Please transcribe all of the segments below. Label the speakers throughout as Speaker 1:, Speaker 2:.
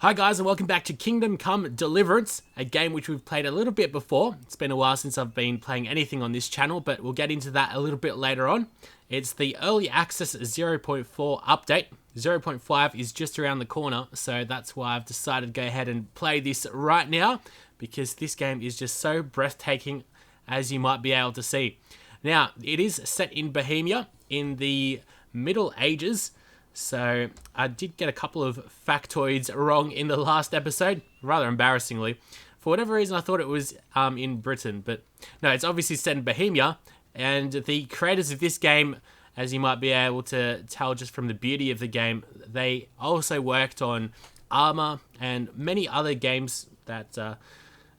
Speaker 1: Hi guys and welcome back to Kingdom Come Deliverance, a game which we've played a little bit before. It's been a while since I've been playing anything on this channel, but we'll get into that a little bit later on. It's the Early Access 0.4 update. 0.5 is just around the corner, so that's why I've decided to go ahead and play this right now, because this game is just so breathtaking, as you might be able to see. Now, it is set in Bohemia in the Middle Ages. So I did get a couple of factoids wrong in the last episode, rather embarrassingly. For whatever reason, I thought it was in Britain, but no, it's obviously set in Bohemia. And the creators of this game, as you might be able to tell just from the beauty of the game, they also worked on Arma and many other games that, at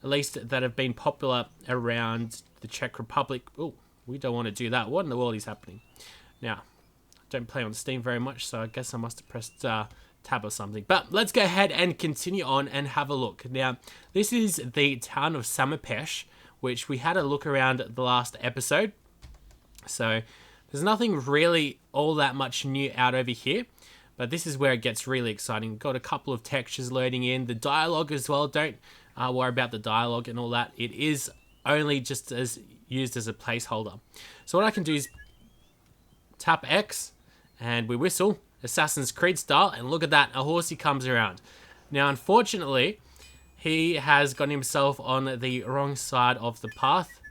Speaker 1: least that have been popular around the Czech Republic. Oh, we don't want to do that. What in the world is happening? Now, don't play on Steam very much, so I guess I must have pressed tab or something. But let's go ahead and continue on and have a look. Now, this is the town of Samopeš, which we had a look around the last episode. So there's nothing really all that much new out over here, but this is where it gets really exciting. We've got a couple of textures loading in. The dialogue as well, don't worry about the dialogue and all that. It is only just as used as a placeholder. So what I can do is tap X, and we whistle, Assassin's Creed style, and look at that, a horsey comes around. Now, unfortunately, he has got himself on the wrong side of the path.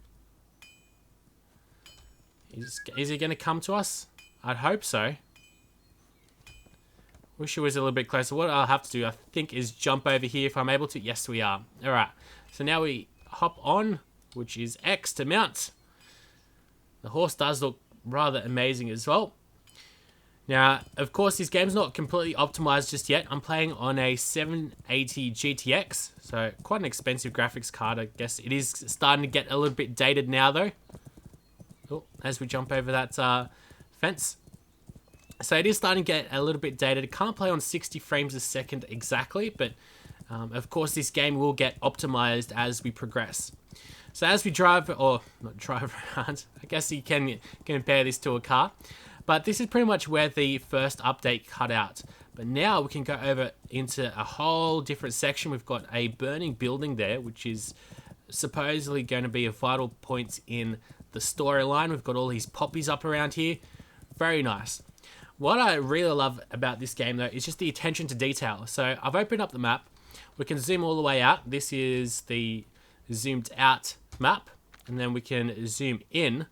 Speaker 1: Is he going to come to us? I'd hope so. Wish he was a little bit closer. What I'll have to do, I think, is jump over here if I'm able to. Yes, we are. All right. So now we hop on, which is X to mount. The horse does look rather amazing as well. Now, of course, this game's not completely optimized just yet. I'm playing on a 780 GTX, so quite an expensive graphics card, I guess. It is starting to get a little bit dated now, though. Oh, as we jump over that fence. So it is starting to get a little bit dated. It can't play on 60 frames a second exactly, but of course, this game will get optimized as we progress. So as we drive, or not drive around, I guess you can compare this to a car. But this is pretty much where the first update cut out. But now we can go over into a whole different section. We've got a burning building there, which is supposedly going to be a vital point in the storyline. We've got all these poppies up around here. Very nice. What I really love about this game, though, is just the attention to detail. So I've opened up the map. We can zoom all the way out. This is the zoomed out map. And then we can zoom in.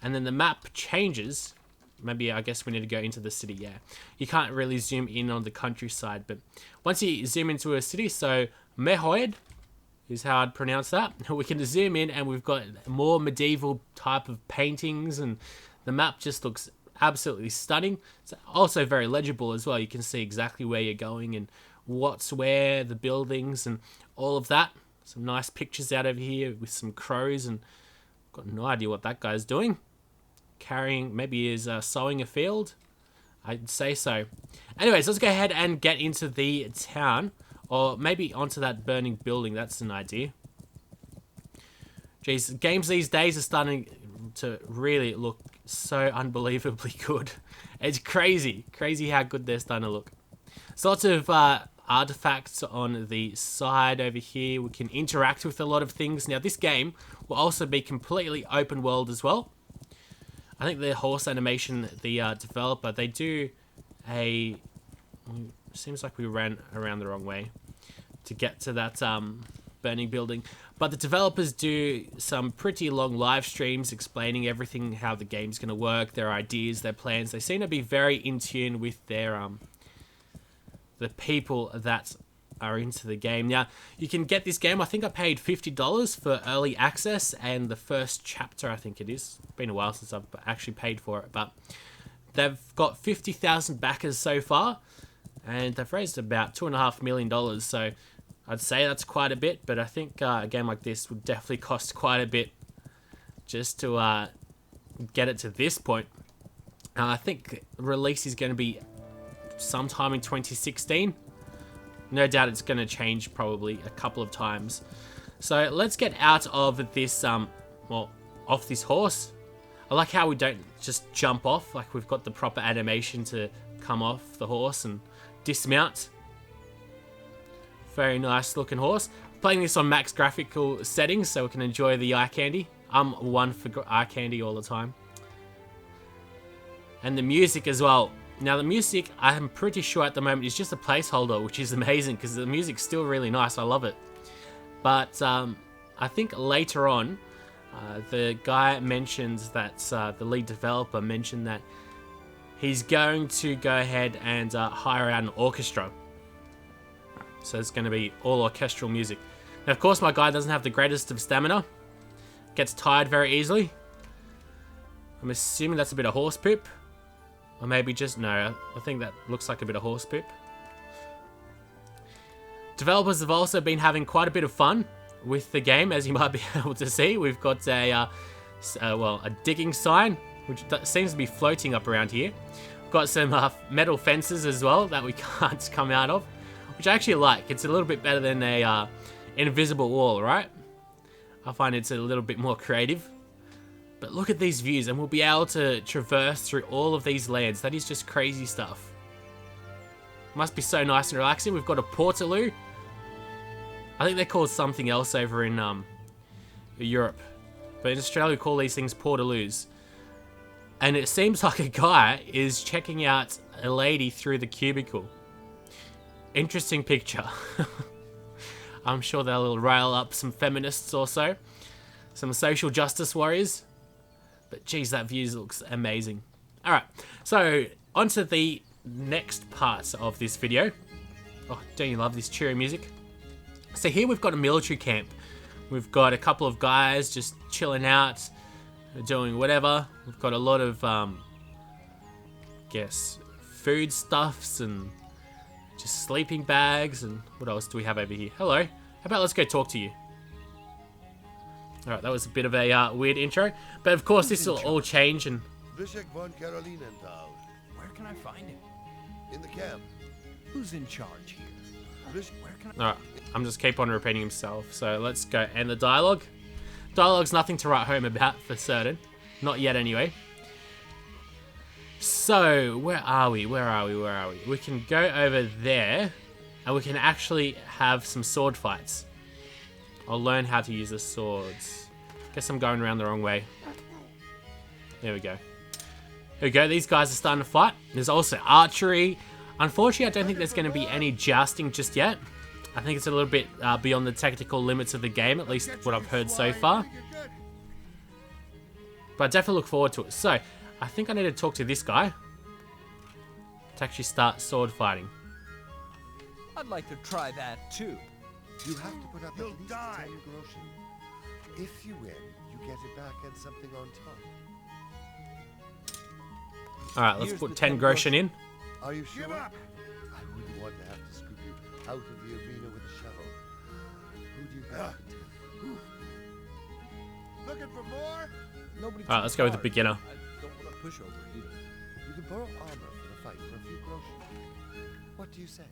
Speaker 1: And then the map changes. Maybe I guess we need to go into the city, yeah. You can't really zoom in on the countryside, but once you zoom into a city, so Mehod is how I'd pronounce that, we can zoom in and we've got more medieval type of paintings, and the map just looks absolutely stunning. It's also very legible as well. You can see exactly where you're going and what's where, the buildings and all of that. Some nice pictures out over here with some crows, and I've got no idea what that guy's doing. Carrying, maybe he is sowing a field. I'd say so. Anyways, let's go ahead and get into the town, or maybe onto that burning building. That's an idea. Jeez, games these days are starting to really look so unbelievably good. It's crazy how good they're starting to look. So lots of artifacts on the side over here. We can interact with a lot of things. Now, this game will also be completely open world as well. I think the horse animation, the developer, they do a... Seems like we ran around the wrong way to get to that burning building. But the developers do some pretty long live streams explaining everything, how the game's going to work, their ideas, their plans. They seem to be very in tune with their the people that are into the game. Now, you can get this game. I think I paid $50 for early access and the first chapter, I think it is. It's been a while since I've actually paid for it, but they've got 50,000 backers so far, and they've raised about $2.5 million. So I'd say that's quite a bit, but I think a game like this would definitely cost quite a bit just to get it to this point. I think release is going to be sometime in 2016. No doubt it's going to change probably a couple of times. So let's get out of this, off this horse. I like how we don't just jump off. Like, we've got the proper animation to come off the horse and dismount. Very nice looking horse. Playing this on max graphical settings so we can enjoy the eye candy. I'm one for eye candy all the time. And the music as well. Now the music, I'm pretty sure at the moment is just a placeholder, which is amazing because the music's still really nice. I love it. But I think later on, the guy mentions that, the lead developer mentioned that he's going to go ahead and hire out an orchestra. So it's going to be all orchestral music. Now, of course, my guy doesn't have the greatest of stamina. Gets tired very easily. I'm assuming that's a bit of horse poop. Or maybe just, no, I think that looks like a bit of horse poop. Developers have also been having quite a bit of fun with the game, as you might be able to see. We've got a digging sign, which seems to be floating up around here. We've got some metal fences as well that we can't come out of, which I actually like. It's a little bit better than a invisible wall, right? I find it's a little bit more creative. But look at these views, and we'll be able to traverse through all of these lands. That is just crazy stuff. Must be so nice and relaxing. We've got a portaloo. I think they're called something else over in Europe. But in Australia, we call these things portaloos. And it seems like a guy is checking out a lady through the cubicle. Interesting picture. I'm sure they'll rail up some feminists or so. Some social justice warriors. But geez, that view looks amazing. Alright, so on to the next part of this video. Oh, don't you love this cheery music? So here we've got a military camp. We've got a couple of guys just chilling out, doing whatever. We've got a lot of, food stuffs and just sleeping bags. And what else do we have over here? Hello. How about let's go talk to you? Alright, that was a bit of a weird intro. But of course, this will all change and...
Speaker 2: Where can I find him?
Speaker 3: In the camp.
Speaker 2: Who's in charge here? Where can I...
Speaker 1: Alright, I'm just keep on repeating himself. So let's go end the dialogue. Dialogue's nothing to write home about for certain. Not yet anyway. So, where are we? Where are we? Where are we? We can go over there and we can actually have some sword fights. I'll learn how to use the swords. Guess I'm going around the wrong way. There we go. Here we go. These guys are starting to fight. There's also archery. Unfortunately, I don't think there's going to be any jousting just yet. I think it's a little bit beyond the technical limits of the game, at least what I've heard so far. But I definitely look forward to it. So, I think I need to talk to this guy to actually start sword fighting.
Speaker 2: I'd like to try that too.
Speaker 3: You have to put up at least 10 groschen. If you win, you get it back and something on top.
Speaker 1: Alright, let's put 10 groschen in.
Speaker 3: Are you sure? I wouldn't want to have to scoop you out of the arena with a shovel. Who do you got? Looking for more?
Speaker 2: Nobody.
Speaker 1: Alright, let's go with the beginner.
Speaker 2: I don't want to push over either.
Speaker 3: You can borrow armor for the fight for a few groschen. What do you say?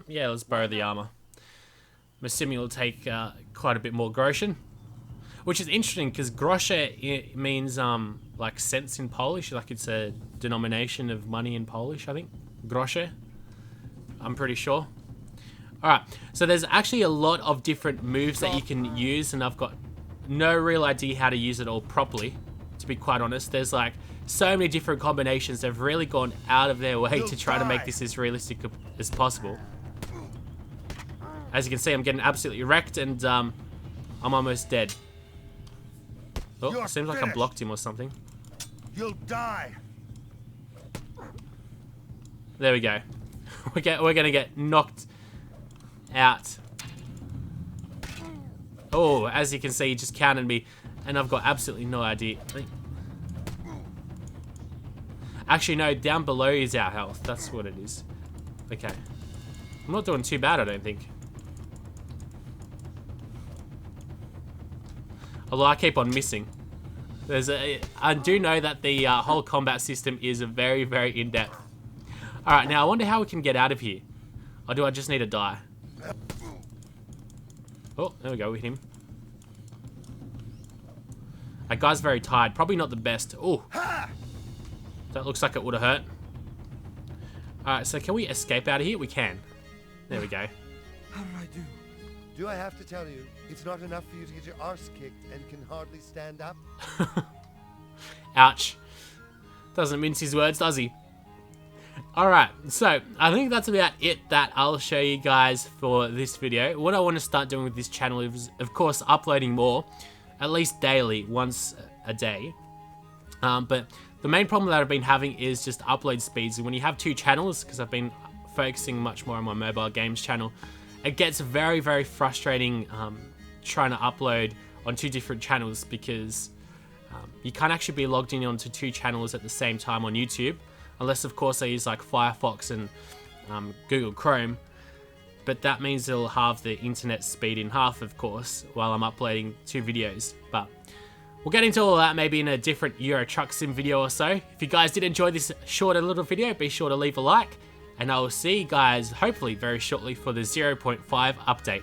Speaker 1: Yeah, let's borrow the armor. I'm assuming it'll take quite a bit more groschen. Which is interesting, because grosze means, like, cents in Polish. Like, it's a denomination of money in Polish, I think. Grosze. I'm pretty sure. Alright, so there's actually a lot of different moves that you can use, and I've got no real idea how to use it all properly, to be quite honest. There's, like, so many different combinations. They've really gone out of their way to try to make this as realistic as possible. As you can see, I'm getting absolutely wrecked, and I'm almost dead. Oh, seems like I blocked him or something.
Speaker 3: You'll die.
Speaker 1: There we go. We're gonna get knocked out. Oh, as you can see, he just counted me, and I've got absolutely no idea. Actually, no, down below is our health. That's what it is. Okay. I'm not doing too bad, I don't think. Although I keep on missing. I do know that the whole combat system is very, very in-depth. Alright, now I wonder how we can get out of here. Or do I just need to die? Oh, there we go, with him. That guy's very tired. Probably not the best. Oh, that looks like it would have hurt. Alright, so can we escape out of here? We can. There we go.
Speaker 2: How did I do?
Speaker 3: Do I have to tell you, it's not enough for you to get your arse kicked and can hardly stand up?
Speaker 1: Ouch. Doesn't mince his words, does he? Alright, so I think that's about it that I'll show you guys for this video. What I want to start doing with this channel is, of course, uploading more, at least daily, once a day. But the main problem that I've been having is just upload speeds. And when you have two channels, because I've been focusing much more on my mobile games channel, it gets very, very frustrating trying to upload on two different channels, because you can't actually be logged in onto two channels at the same time on YouTube, unless of course I use like Firefox and Google Chrome, but that means it'll halve the internet speed in half, of course, while I'm uploading two videos. But we'll get into all that maybe in a different Euro Truck Sim video or so. If you guys did enjoy this shorter little video, be sure to leave a like, and I will see you guys hopefully very shortly for the 0.5 update.